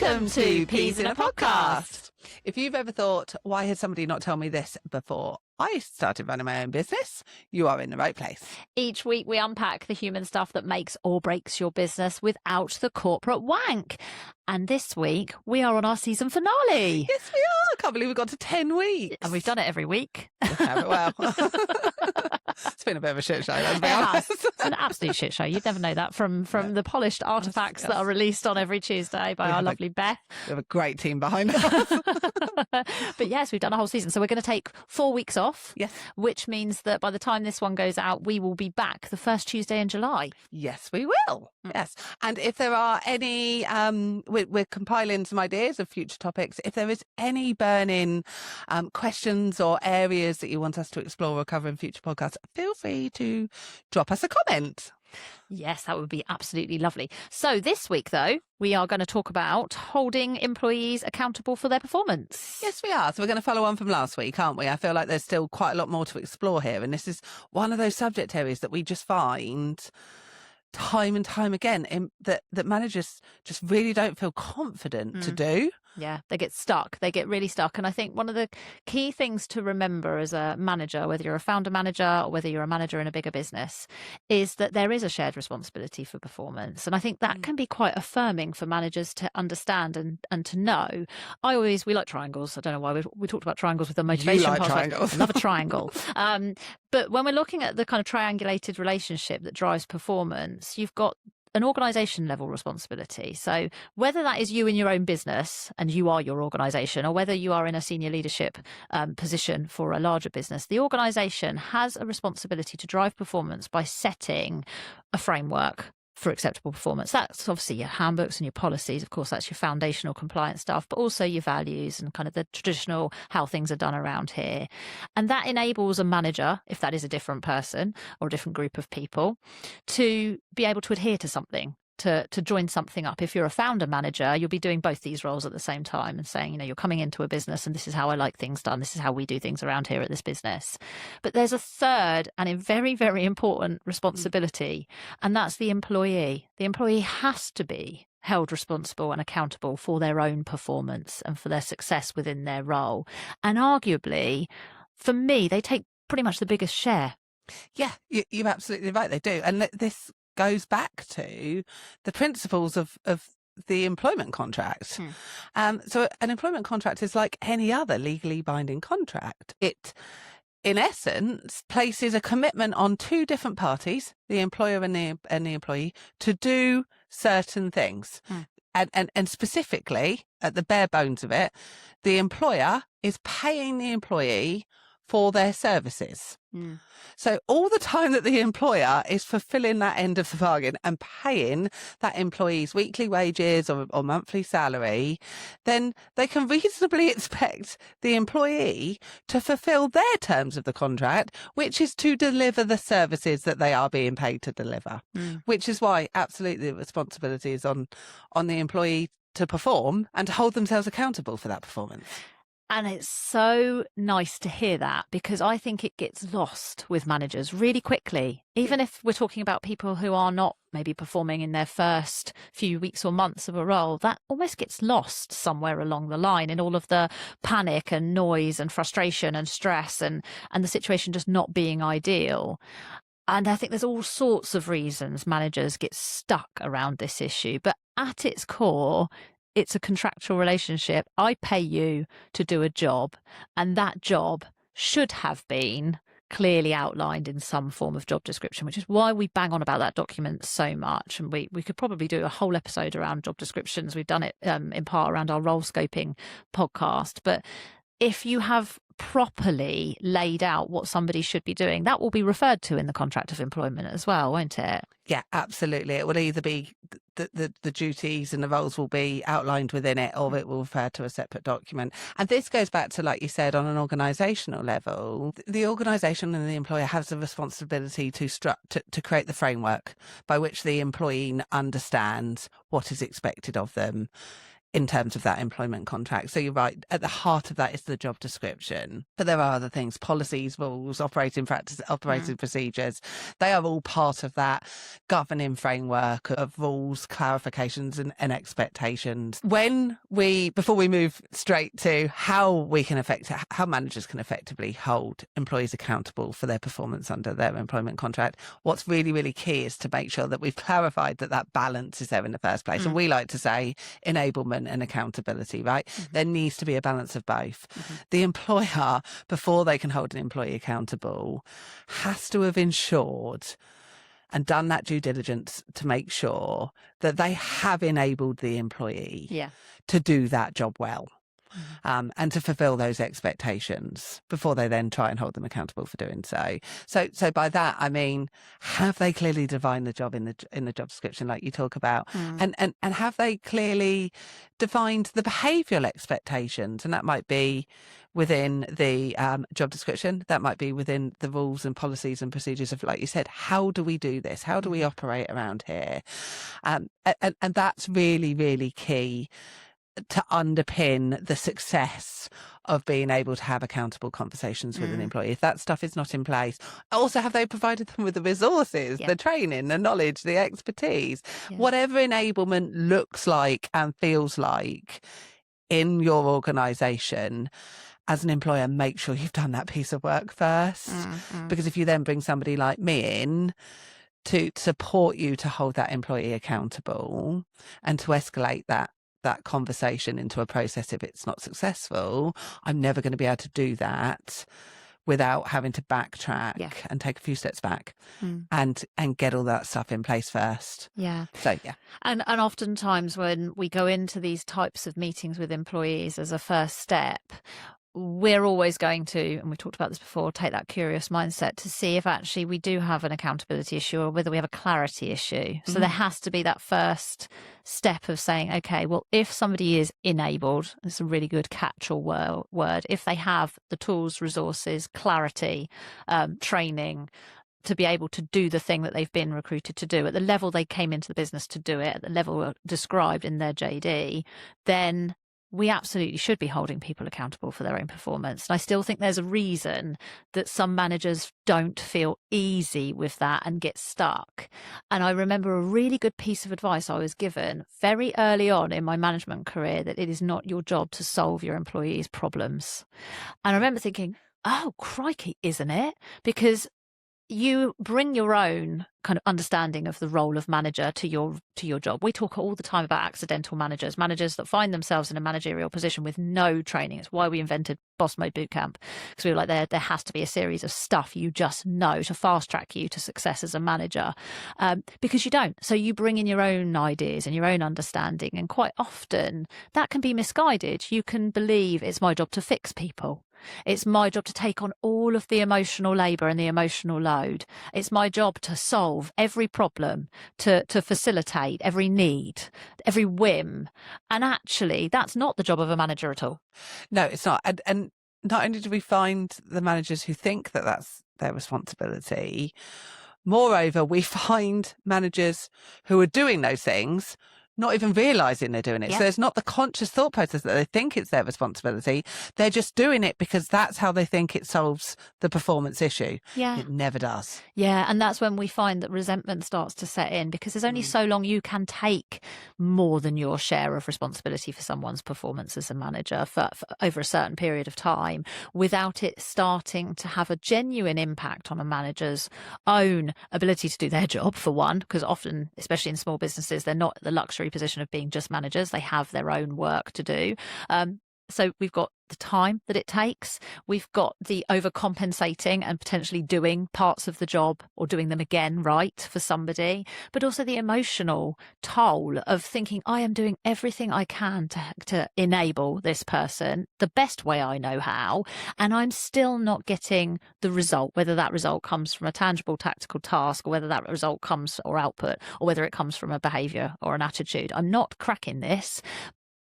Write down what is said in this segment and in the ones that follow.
Welcome to Peas in a Podcast. If you've ever thought, why has somebody not told me this before I started running my own business, you are in the right place. Each week we unpack the human stuff that makes or breaks your business without the corporate wank. And this week we are on our season finale. Yes, we are. I can't believe we've got to 10 weeks. And we've done it every week. Well, it's been a bit of a shit show, let's be honest. It's an absolute shit show. You'd never know that from the polished artefacts that are released on every Tuesday by our lovely Beth. We have a great team behind us. But yes, we've done a whole season. So we're going to take 4 weeks off, yes, which means that by the time this one goes out, we will be back the first Tuesday in July. Yes, we will. Yes. And if there are any, we're compiling some ideas of future topics. If there is any burning questions or areas that you want us to explore or cover in future podcasts, feel free to drop us a comment. Yes, that would be absolutely lovely. So this week, though, we are going to talk about holding employees accountable for their performance. Yes, we are. So we're going to follow on from last week, aren't we? I feel like there's still quite a lot more to explore here. And this is one of those subject areas that we just find time and time again that managers just really don't feel confident to do. Yeah, they get stuck. They get really stuck. And I think one of the key things to remember as a manager, whether you're a founder manager or whether you're a manager in a bigger business, is that there is a shared responsibility for performance. And I think that can be quite affirming for managers to understand and to know. We like triangles. I don't know why we talked about triangles with the motivation. You like triangles. I love a triangle. But when we're looking at the kind of triangulated relationship that drives performance, you've got an organisation level responsibility. So whether that is you in your own business and you are your organisation, or whether you are in a senior leadership position for a larger business, the organisation has a responsibility to drive performance by setting a framework for acceptable performance. That's obviously your handbooks and your policies. Of course, that's your foundational compliance stuff, but also your values and kind of the traditional how things are done around here. And that enables a manager, if that is a different person or a different group of people, to be able to adhere to something, to join something up. If you're a founder manager, you'll be doing both these roles at the same time and saying, you're coming into a business and this is how I like things done. This is how we do things around here at this business. But there's a third and a very, very important responsibility, and that's the employee. The employee has to be held responsible and accountable for their own performance and for their success within their role. And arguably, for me, they take pretty much the biggest share. Yeah, you're absolutely right. They do. And this goes back to the principles of the employment contract. So an employment contract is like any other legally binding contract. It, in essence, places a commitment on two different parties, the employer and the employee, to do certain things. And specifically, at the bare bones of it, the employer is paying the employee for their services. So all the time that the employer is fulfilling that end of the bargain and paying that employee's weekly wages or monthly salary, then they can reasonably expect the employee to fulfill their terms of the contract, which is to deliver the services that they are being paid to deliver, which is why absolutely the responsibility is on the employee to perform and to hold themselves accountable for that performance. And it's so nice to hear that, because I think it gets lost with managers really quickly. Even if we're talking about people who are not maybe performing in their first few weeks or months of a role, that almost gets lost somewhere along the line in all of the panic and noise and frustration and stress and the situation just not being ideal. And I think there's all sorts of reasons managers get stuck around this issue. But at its core, it's a contractual relationship. I pay you to do a job, and that job should have been clearly outlined in some form of job description, which is why we bang on about that document so much. And we could probably do a whole episode around job descriptions. We've done it in part around our role scoping podcast. But if you have properly laid out what somebody should be doing, that will be referred to in the contract of employment as well, won't it? Yeah, absolutely. It will either be the duties and the roles will be outlined within it, or it will refer to a separate document. And this goes back to, like you said, on an organisational level, the organisation and the employer has a responsibility to create the framework by which the employee understands what is expected of them in terms of that employment contract. So you're right, at the heart of that is the job description. But there are other things, policies, rules, operating practice, operating procedures. They are all part of that governing framework of rules, clarifications and expectations. Before we move straight to how managers can effectively hold employees accountable for their performance under their employment contract, what's really, really key is to make sure that we've clarified that balance is there in the first place. And we like to say enablement and accountability, right? There needs to be a balance of both. The employer, before they can hold an employee accountable, has to have ensured and done that due diligence to make sure that they have enabled the employee to do that job well. And to fulfill those expectations before they then try and hold them accountable for doing so. So by that, I mean, have they clearly defined the job in the job description, like you talk about, and have they clearly defined the behavioural expectations? And that might be within the job description, that might be within the rules and policies and procedures of, like you said, how do we do this? How do we operate around here? And that's really, really key to underpin the success of being able to have accountable conversations with an employee. If that stuff is not in place, also, have they provided them with the resources, the training, the knowledge, the expertise, whatever enablement looks like and feels like in your organisation? As an employer, make sure you've done that piece of work first, because if you then bring somebody like me in to support you to hold that employee accountable and to escalate that conversation into a process, if it's not successful, I'm never going to be able to do that without having to backtrack and take a few steps back and get all that stuff in place first. And oftentimes when we go into these types of meetings with employees as a first step, we're always going to, and we've talked about this before, take that curious mindset to see if actually we do have an accountability issue or whether we have a clarity issue. So there has to be that first step of saying, okay, well, if somebody is enabled, it's a really good catch-all word, if they have the tools, resources, clarity, training, to be able to do the thing that they've been recruited to do at the level they came into the business to do it, at the level described in their JD, then we absolutely should be holding people accountable for their own performance. And I still think there's a reason that some managers don't feel easy with that and get stuck. And I remember a really good piece of advice I was given very early on in my management career, that it is not your job to solve your employees' problems. And I remember thinking, oh, crikey, isn't it? Because you bring your own kind of understanding of the role of manager to your job. We talk all the time about accidental managers that find themselves in a managerial position with no training. It's why we invented Boss Mode Bootcamp, because we were like, there has to be a series of stuff you just know to fast track you to success as a manager, because you don't. So you bring in your own ideas and your own understanding, and quite often that can be misguided. You can believe it's my job to fix people. It's my job to take on all of the emotional labour and the emotional load. It's my job to solve every problem, to facilitate every need, every whim. And actually, that's not the job of a manager at all. No, it's not. And not only do we find the managers who think that that's their responsibility, moreover, we find managers who are doing those things not even realising they're doing it. So it's not the conscious thought process that they think it's their responsibility. They're just doing it because that's how they think it solves the performance issue. It never does. And that's when we find that resentment starts to set in, because there's only so long you can take more than your share of responsibility for someone's performance as a manager for over a certain period of time without it starting to have a genuine impact on a manager's own ability to do their job, for one, because often, especially in small businesses, they're not the luxury position of being just managers. They have their own work to do. So we've got the time that it takes. We've got the overcompensating and potentially doing parts of the job or doing them again right for somebody, but also the emotional toll of thinking, I am doing everything I can to enable this person the best way I know how, and I'm still not getting the result, whether that result comes from a tangible tactical task or whether that result comes or output, or whether it comes from a behaviour or an attitude. I'm not cracking this.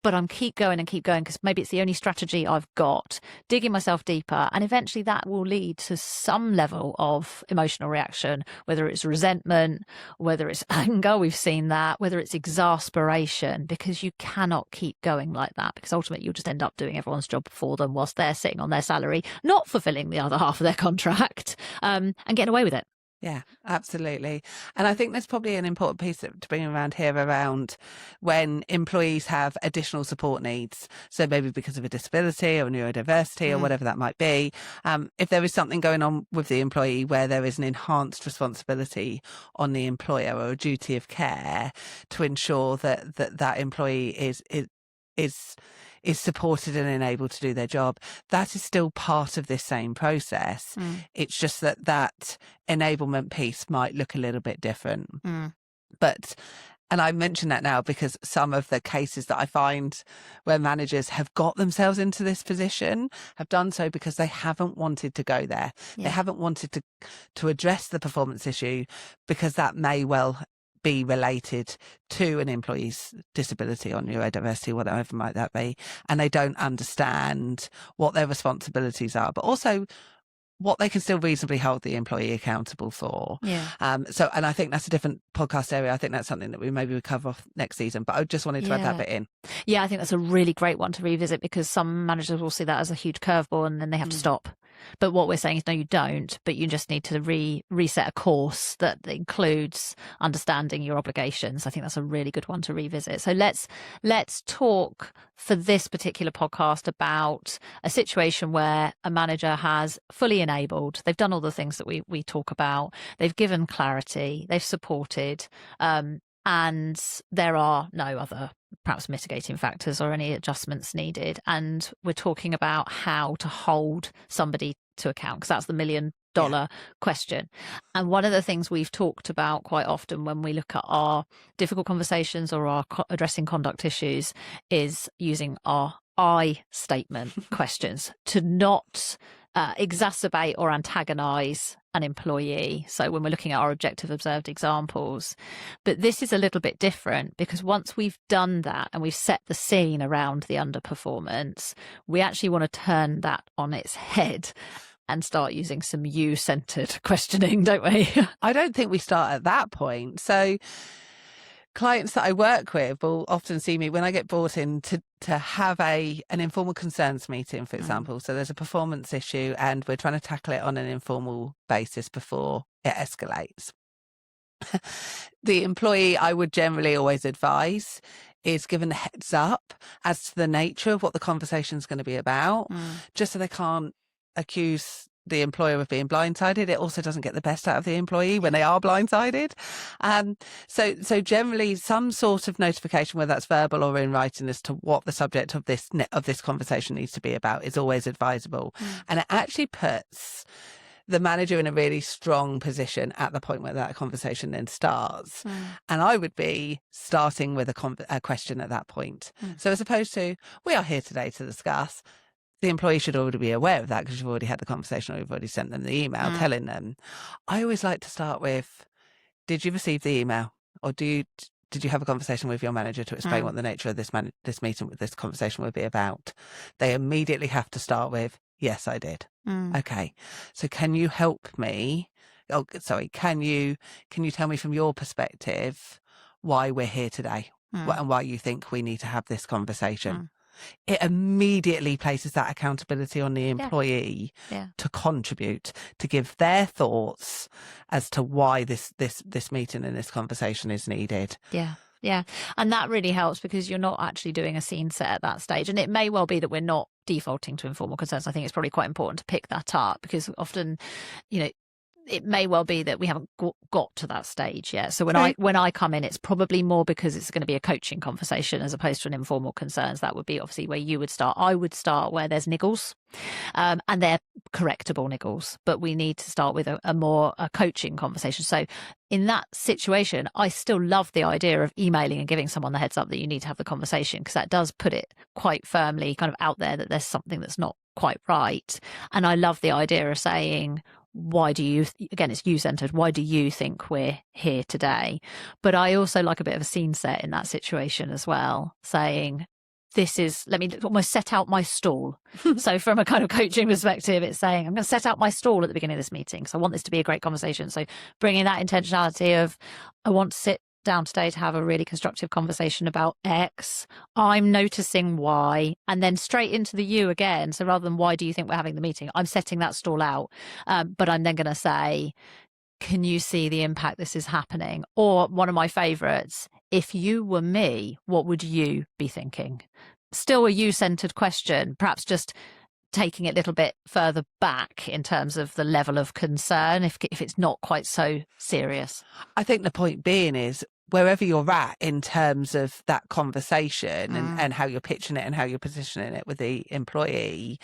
but I'm keep going because maybe it's the only strategy I've got, digging myself deeper. And eventually that will lead to some level of emotional reaction, whether it's resentment, whether it's anger, we've seen that, whether it's exasperation, because you cannot keep going like that, because ultimately you'll just end up doing everyone's job for them whilst they're sitting on their salary, not fulfilling the other half of their contract, and getting away with it. Yeah, absolutely. And I think there's probably an important piece to bring around here around when employees have additional support needs. So maybe because of a disability or neurodiversity or whatever that might be, if there is something going on with the employee where there is an enhanced responsibility on the employer or a duty of care to ensure that employee is supported and enabled to do their job, that is still part of this same process. It's just that enablement piece might look a little bit different. But, and I mention that now because some of the cases that I find where managers have got themselves into this position have done so because they haven't wanted to go there. They haven't wanted to address the performance issue because that may well be related to an employee's disability or neurodiversity, whatever might that be, and they don't understand what their responsibilities are, but also what they can still reasonably hold the employee accountable for. And I think that's a different podcast area. I think that's something that we maybe would cover off next season, but I just wanted to add that bit in. I think that's a really great one to revisit, because some managers will see that as a huge curveball and then they have to stop. But what we're saying is, no, you don't, but you just need to reset a course that includes understanding your obligations. I think that's a really good one to revisit. So let's talk for this particular podcast about a situation where a manager has fully enabled. They've done all the things that we talk about. They've given clarity. They've supported. And there are no other perhaps mitigating factors or any adjustments needed. And we're talking about how to hold somebody to account, because that's the $1 million question. And one of the things we've talked about quite often when we look at our difficult conversations or our addressing conduct issues is using our I statement questions to not exacerbate or antagonize an employee. So when we're looking at our objective observed examples, but this is a little bit different, because once we've done that and we've set the scene around the underperformance, we actually want to turn that on its head and start using some you-centered questioning, don't we? I don't think we start at that point. So clients that I work with will often see me when I get brought in to have an informal concerns meeting, for example. So there's a performance issue and we're trying to tackle it on an informal basis before it escalates. The employee, I would generally always advise, is given a heads up as to the nature of what the conversation is going to be about, just so they can't accuse the employer of being blindsided. It also doesn't get the best out of the employee when they are blindsided. So generally some sort of notification, whether that's verbal or in writing, as to what the subject of this conversation needs to be about is always advisable. And it actually puts the manager in a really strong position at the point where that conversation then starts. And I would be starting with a question at that point. So as opposed to, we are here today to discuss, the employee should already be aware of that because you've already had the conversation or you've already sent them the email telling them. I always like to start with, did you receive the email? Or did you have a conversation with your manager to explain what the nature of this meeting with this conversation would be about? They immediately have to start with, yes, I did. Okay. So can you help me? Oh, sorry. Can you tell me from your perspective why we're here today and why you think we need to have this conversation? It immediately places that accountability on the employee to contribute, to give their thoughts as to why this meeting and this conversation is needed. Yeah. And that really helps, because you're not actually doing a scene set at that stage. And it may well be that we're not defaulting to informal concerns. I think it's probably quite important to pick that up, because often, it may well be that we haven't got to that stage yet. So when I come in, it's probably more because it's going to be a coaching conversation as opposed to an informal concerns. That would be obviously where you would start. I would start where there's niggles, and they're correctable niggles, but we need to start with a coaching conversation. So in that situation, I still love the idea of emailing and giving someone the heads up that you need to have the conversation, because that does put it quite firmly kind of out there that there's something that's not quite right. And I love the idea of saying, why do you, again, it's you-centered, why do you think we're here today? But I also like a bit of a scene set in that situation as well, saying, let me almost set out my stall. So from a kind of coaching perspective, it's saying, I'm going to set out my stall at the beginning of this meeting. So I want this to be a great conversation. So bringing that intentionality of, I want to sit down today to have a really constructive conversation about X. I'm noticing Y, and then straight into the you again. So rather than why do you think we're having the meeting, I'm setting that stall out. But I'm then going to say, can you see the impact this is happening? Or one of my favorites, if you were me, what would you be thinking? Still a you-centered question, perhaps just taking it a little bit further back in terms of the level of concern, if it's not quite so serious. I think the point being is, wherever you're at in terms of that conversation and how you're pitching it and how you're positioning it with the employee,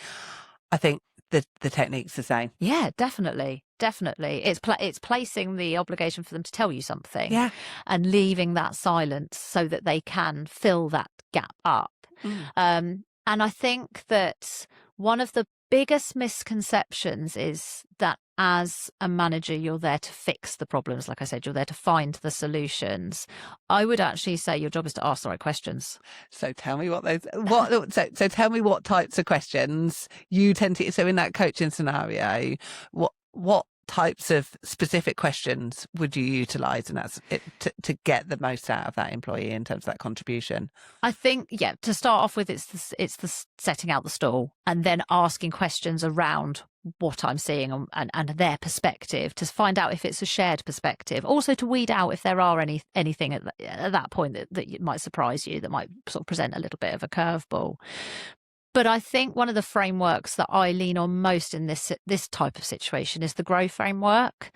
I think the technique's the same. Yeah, definitely. It's placing the obligation for them to tell you something, and leaving that silence so that they can fill that gap up. And I think that one of the biggest misconceptions is that as a manager, you're there to fix the problems. Like I said, you're there to find the solutions. I would actually say your job is to ask the right questions. So tell me so tell me what types of questions you tend to, so in that coaching scenario, what types of specific questions would you utilize, and that's it, to get the most out of that employee in terms of that contribution? I think, to start off with, it's the setting out the stall, and then asking questions around what I'm seeing and their perspective, to find out if it's a shared perspective. Also to weed out if there are anything at that point that might surprise you, that might sort of present a little bit of a curveball. But I think one of the frameworks that I lean on most in this type of situation is the GROW framework,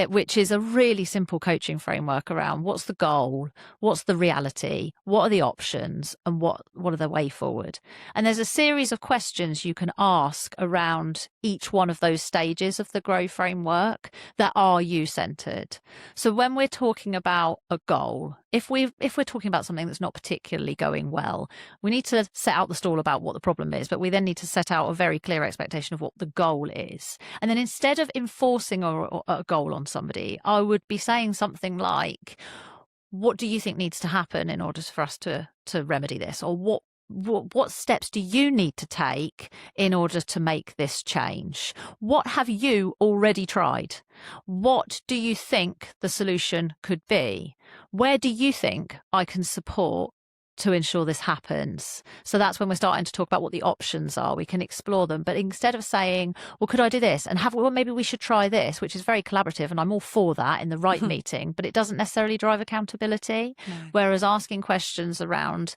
which is a really simple coaching framework around what's the goal, what's the reality, what are the options, and what are the way forward. And there's a series of questions you can ask around each one of those stages of the GROW framework that are you-centered. So when we're talking about a goal, if we're talking about something that's not particularly going well, we need to set out the stall about what the problem is, but we then need to set out a very clear expectation of what the goal is. And then instead of enforcing a goal on somebody, I would be saying something like, what do you think needs to happen in order for us to remedy this? Or what steps do you need to take in order to make this change? What have you already tried? What do you think the solution could be? Where do you think I can support to ensure this happens? So that's when we're starting to talk about what the options are. We can explore them, but instead of saying, well, could I do this? And maybe we should try this, which is very collaborative, and I'm all for that in the right meeting, but it doesn't necessarily drive accountability. No. Whereas asking questions around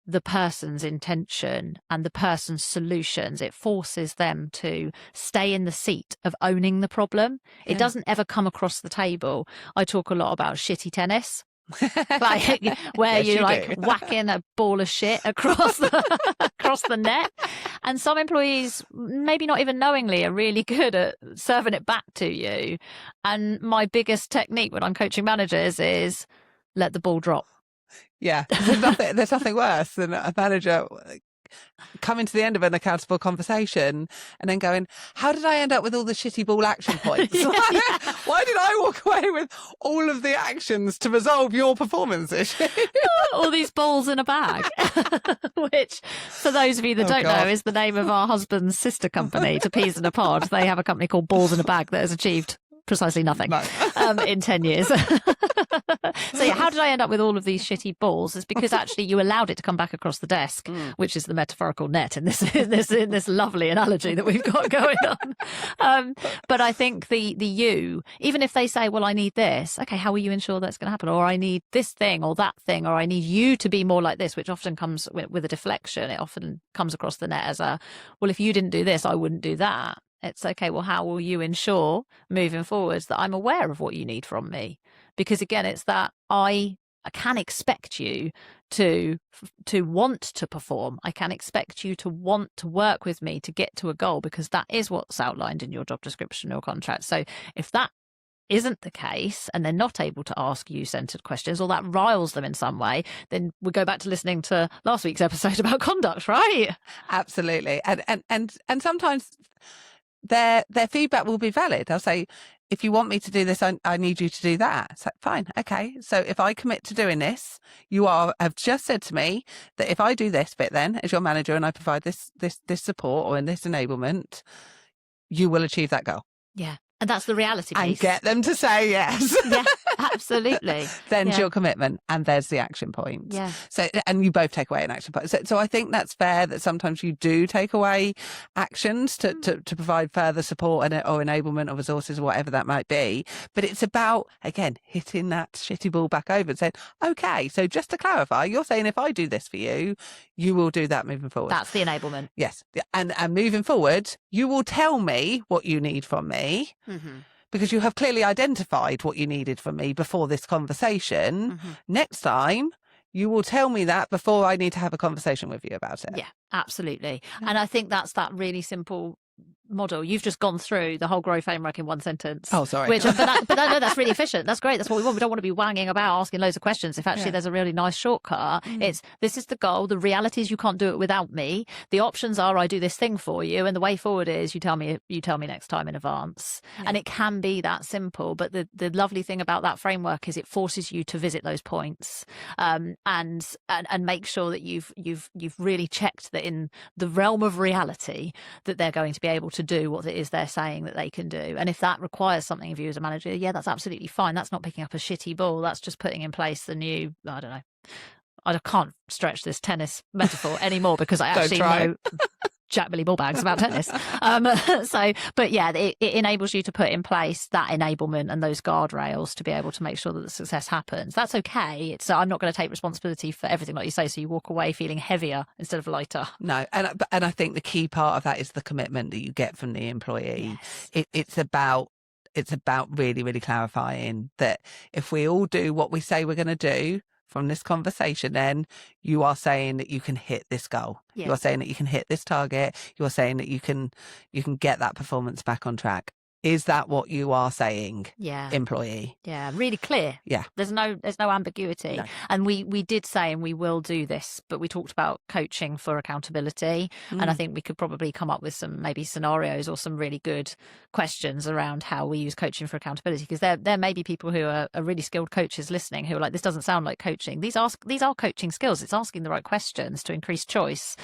the person's intention and the person's solutions, it forces them to stay in the seat of owning the problem. Yeah. It doesn't ever come across the table. I talk a lot about shitty tennis. Like where yes, you're whacking a ball of shit across the net, and some employees, maybe not even knowingly, are really good at serving it back to you. And my biggest technique when I'm coaching managers is let the ball drop. Yeah, there's nothing worse than a manager coming to the end of an accountable conversation and then going, how did I end up with all the shitty ball action points? Yeah. Why did I walk away with all of the actions to resolve your performance issue? All these balls in a bag, which, for those of you that don't know, is the name of our husband's sister company, To Peas in a Pod. They have a company called Balls in a Bag that has achieved precisely nothing in 10 years. So yeah, how did I end up with all of these shitty balls? Is because actually you allowed it to come back across the desk, which is the metaphorical net in this lovely analogy that we've got going on. But I think the you, even if they say, well, I need this, okay, how will you ensure that's going to happen? Or I need this thing or that thing, or I need you to be more like this, which often comes with a deflection. It often comes across the net as a, well, if you didn't do this, I wouldn't do that. It's okay, well, how will you ensure moving forwards that I'm aware of what you need from me? Because again, it's that I can expect you to want to perform. I can expect you to want to work with me to get to a goal, because that is what's outlined in your job description or contract. So if that isn't the case and they're not able to ask you-centered questions, or that riles them in some way, then we go back to listening to last week's episode about conduct, right? Absolutely. And sometimes their feedback will be valid. They'll say, if you want me to do this, I need you to do that. So, fine. Okay. So if I commit to doing this, have just said to me that if I do this bit then as your manager and I provide this support or in this enablement, you will achieve that goal. Yeah. And that's the reality piece. And get them to say yes. Yeah, absolutely. Then's your commitment, and there's the action point. Yeah. So, and you both take away an action point. So I think that's fair that sometimes you do take away actions to provide further support or enablement or resources or whatever that might be. But it's about, again, hitting that shitty ball back over and saying, okay, so just to clarify, you're saying if I do this for you, you will do that moving forward. That's the enablement. Yes. And moving forward, you will tell me what you need from me. Mm-hmm. Because you have clearly identified what you needed from me before this conversation. Mm-hmm. Next time, you will tell me that before I need to have a conversation with you about it. Yeah, absolutely. Yeah. And I think that's that really simple model. You've just gone through the whole growth framework in one sentence. Oh, sorry. But no, that's really efficient. That's great. That's what we want. We don't want to be wanging about asking loads of questions. If actually there's a really nice shortcut, it's this is the goal. The reality is you can't do it without me. The options are I do this thing for you, and the way forward is you tell me next time in advance. Yeah. And it can be that simple. But the lovely thing about that framework is it forces you to visit those points, and make sure that you've really checked that in the realm of reality that they're going to be able to do what it is they're saying that they can do. And if that requires something of you as a manager, yeah, that's absolutely fine. That's not picking up a shitty ball. That's just putting in place the new, I don't know. I can't stretch this tennis metaphor anymore because I actually know Jack Billy ball bags about tennis. But yeah, it enables you to put in place that enablement and those guardrails to be able to make sure that the success happens. That's okay. I'm not going to take responsibility for everything, like you say, so you walk away feeling heavier instead of lighter. No, and I think the key part of that is the commitment that you get from the employee. Yes. It's about really, really clarifying that if we all do what we say we're going to do from this conversation, then you are saying that you can hit this goal. Yeah. You are saying that you can hit this target. You are saying that you can get that performance back on track. Is that what you are saying, employee? Yeah, really clear. Yeah. There's no ambiguity. No. And we did say, and we will do this, but we talked about coaching for accountability. And I think we could probably come up with some maybe scenarios or some really good questions around how we use coaching for accountability. Because there may be people who are really skilled coaches listening who are like, this doesn't sound like coaching. These are coaching skills. It's asking the right questions to increase choice.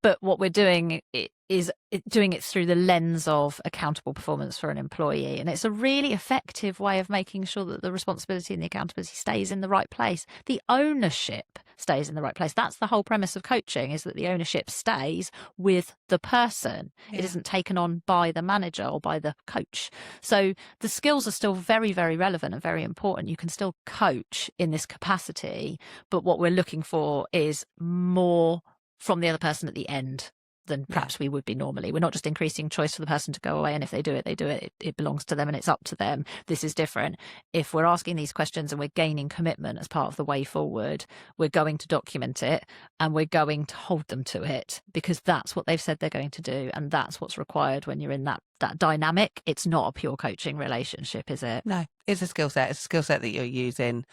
But what we're doing is doing it through the lens of accountable performance for an employee. And it's a really effective way of making sure that the responsibility and the accountability stays in the right place. The ownership stays in the right place. That's the whole premise of coaching, is that the ownership stays with the person. Yeah. It isn't taken on by the manager or by the coach. So the skills are still very, very relevant and very important. You can still coach in this capacity, but what we're looking for is more from the other person at the end than perhaps we would be normally. We're not just increasing choice for the person to go away, and if they do it, they do it. It belongs to them and it's up to them. This is different. If we're asking these questions and we're gaining commitment as part of the way forward, we're going to document it and we're going to hold them to it, because that's what they've said they're going to do, and that's what's required when you're in that dynamic. It's not a pure coaching relationship, is it? No, it's a skill set. It's a skill set that you're using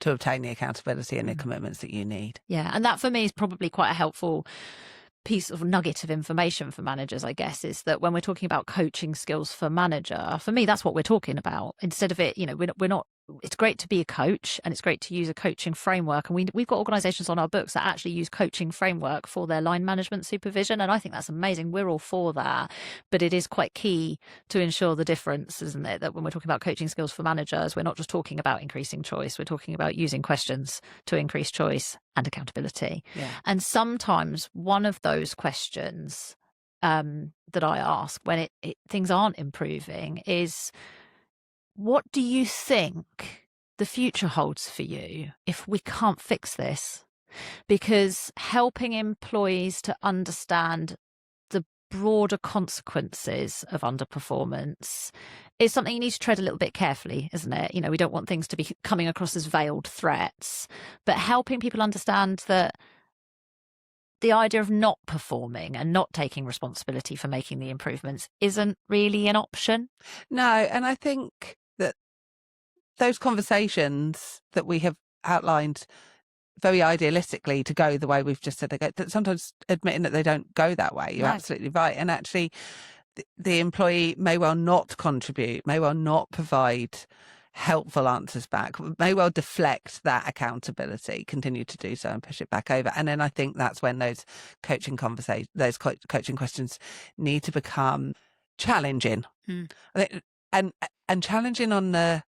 to obtain the accountability and the commitments that you need. Yeah, and that for me is probably quite a helpful piece of nugget of information for managers, I guess, is that when we're talking about coaching skills for manager, for me, that's what we're talking about. Instead of it, we're not, it's great to be a coach and it's great to use a coaching framework. And we've got organisations on our books that actually use coaching framework for their line management supervision. And I think that's amazing. We're all for that. But it is quite key to ensure the difference, isn't it? That when we're talking about coaching skills for managers, we're not just talking about increasing choice. We're talking about using questions to increase choice and accountability. Yeah. And sometimes one of those questions that I ask when things aren't improving is, what do you think the future holds for you if we can't fix this? Because helping employees to understand the broader consequences of underperformance is something you need to tread a little bit carefully, isn't it? We don't want things to be coming across as veiled threats, but helping people understand that the idea of not performing and not taking responsibility for making the improvements isn't really an option. No, and I think that those conversations that we have outlined very idealistically to go the way we've just said they go, that sometimes admitting that they don't go that way, you're absolutely right. And actually, the employee may well not contribute, may well not provide helpful answers back, may well deflect that accountability, continue to do so and push it back over. And then I think that's when those coaching questions need to become challenging. And challenging on the,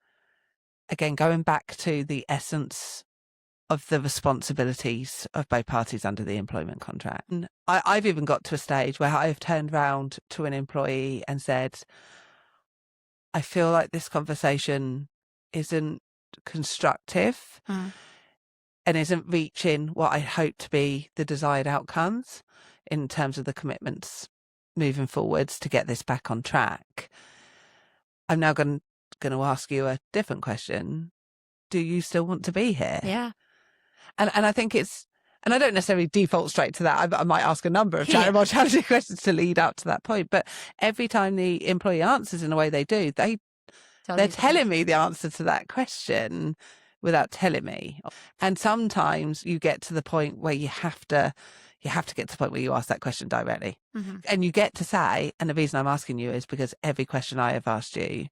again, going back to the essence of the responsibilities of both parties under the employment contract. And I've even got to a stage where I've turned round to an employee and said, I feel like this conversation isn't constructive and isn't reaching what I hope to be the desired outcomes in terms of the commitments moving forwards to get this back on track. I'm now going to ask you a different question. Do you still want to be here? Yeah. And I think it's, and I don't necessarily default straight to that. I might ask a number of more challenging questions to lead up to that point. But every time the employee answers in the way they do, they're telling me the answer to that question without telling me. And sometimes you get to the point where you have to get to the point where you ask that question directly. And you get to say, and the reason I'm asking you is because every question I have asked you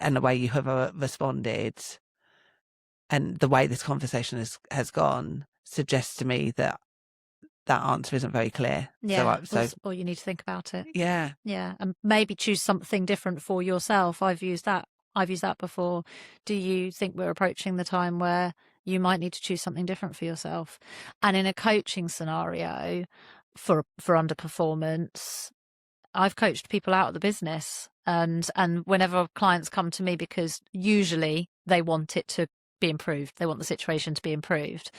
and the way you have responded and the way this conversation has gone suggests to me that answer isn't very clear. Yeah. Or you need to think about it. Yeah. Yeah. And maybe choose something different for yourself. I've used that before. Do you think we're approaching the time where you might need to choose something different for yourself? And in a coaching scenario for underperformance, I've coached people out of the business, and whenever clients come to me, because usually they want it to be improved, they want the situation to be improved,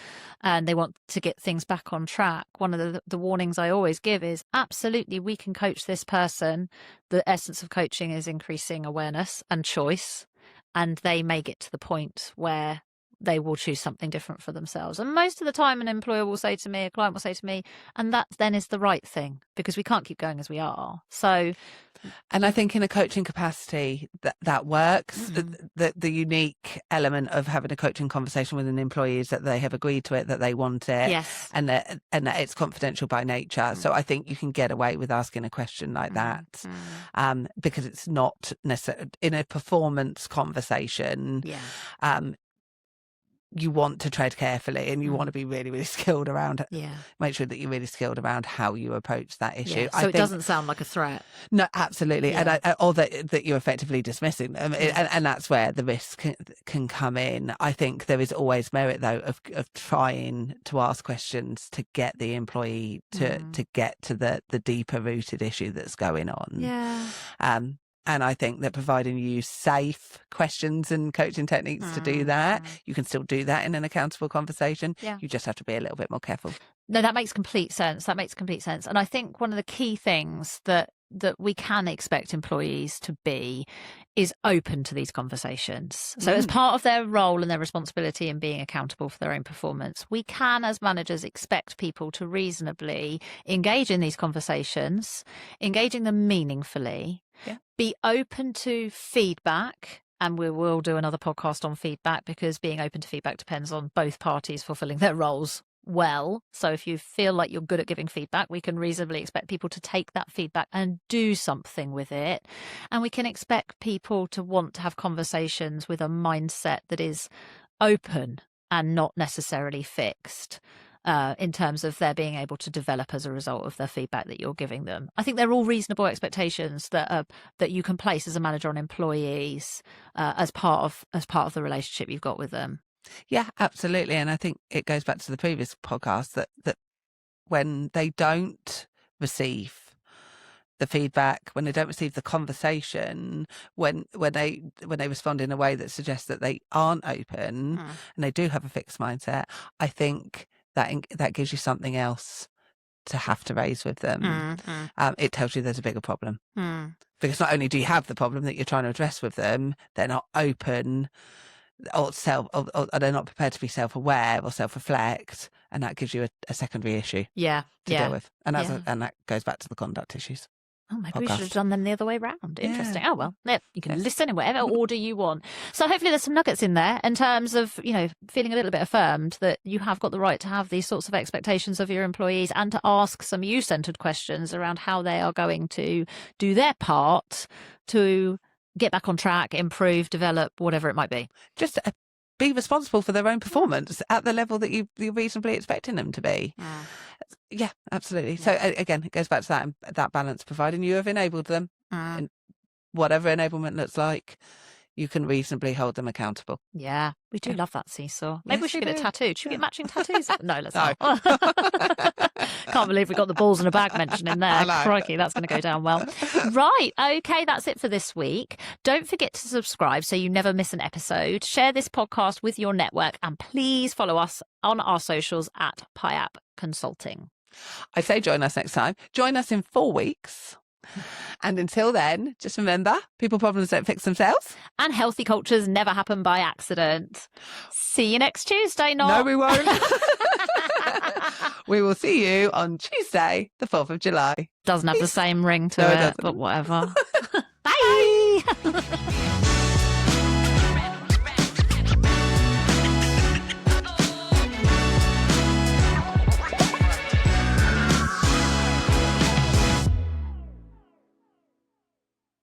and they want to get things back on track. One of the warnings I always give is, absolutely, we can coach this person. The essence of coaching is increasing awareness and choice, and they may get to the point where they will choose something different for themselves. And most of the time a client will say to me, and that then is the right thing, because we can't keep going as we are. So, and I think in a coaching capacity that works. The unique element of having a coaching conversation with an employee is that they have agreed to it, that they want it, yes, and that it's confidential by nature. So I think you can get away with asking a question like that, because it's not necessarily in a performance conversation. You want to tread carefully, and you want to be really, really skilled around. Make sure that you're really skilled around how you approach that issue. So it doesn't sound like a threat. No, absolutely, and or that you're effectively dismissing them, and that's where the risk can come in. I think there is always merit, though, of trying to ask questions to get the employee to get to the deeper rooted issue that's going on. And I think that providing you safe questions and coaching techniques to do that, you can still do that in an accountable conversation. You just have to be a little bit more careful. No, that makes complete sense. And I think one of the key things that we can expect employees to be is open to these conversations. So as part of their role and their responsibility in being accountable for their own performance, we can, as managers, expect people to reasonably engage in these conversations, engaging them meaningfully, be open to feedback. And we will do another podcast on feedback, because being open to feedback depends on both parties fulfilling their roles well. So if you feel like you're good at giving feedback, we can reasonably expect people to take that feedback and do something with it. And we can expect people to want to have conversations with a mindset that is open and not necessarily fixed, in terms of their being able to develop as a result of the feedback that you're giving them. I think they're all reasonable expectations that you can place as a manager on employees, as part of the relationship you've got with them. Yeah, absolutely. And I think it goes back to the previous podcast that when they don't receive the feedback, when they don't receive the conversation, when they respond in a way that suggests that they aren't open and they do have a fixed mindset, I think that gives you something else to have to raise with them. It tells you there's a bigger problem. Because not only do you have the problem that you're trying to address with them, they're not open or they're not prepared to be self-aware or self-reflect, and that gives you a secondary issue to deal with. And that goes back to the conduct issues. Oh, maybe we should have podcast. done them the other way round. Interesting. Yeah. Oh, well, yeah, you can Yes. listen in whatever order you want. So hopefully there's some nuggets in there in terms of, feeling a little bit affirmed that you have got the right to have these sorts of expectations of your employees and to ask some you-centered questions around how they are going to do their part to get back on track, improve, develop, whatever it might be. Just be responsible for their own performance at the level that you're reasonably expecting them to be. Yeah, absolutely. So again, it goes back to that balance, providing you have enabled them and whatever enablement looks like, you can reasonably hold them accountable. Yeah, we do love that seesaw. Maybe we Yes, should we get it do. tattooed. Should we get matching tattoos? No, let's No. not. Can't believe we got the balls in a bag mentioned in there. Crikey, that's going to go down well. Right, okay, that's it for this week. Don't forget to subscribe so you never miss an episode. Share this podcast with your network and please follow us on our socials at PIAP Consulting. I say join us next time. Join us in 4 weeks. And until then, just remember, people problems don't fix themselves. And healthy cultures never happen by accident. See you next Tuesday, No, we won't. We will see you on Tuesday, the 4th of July. Doesn't have the same ring to No, it it, doesn't. but whatever. Bye.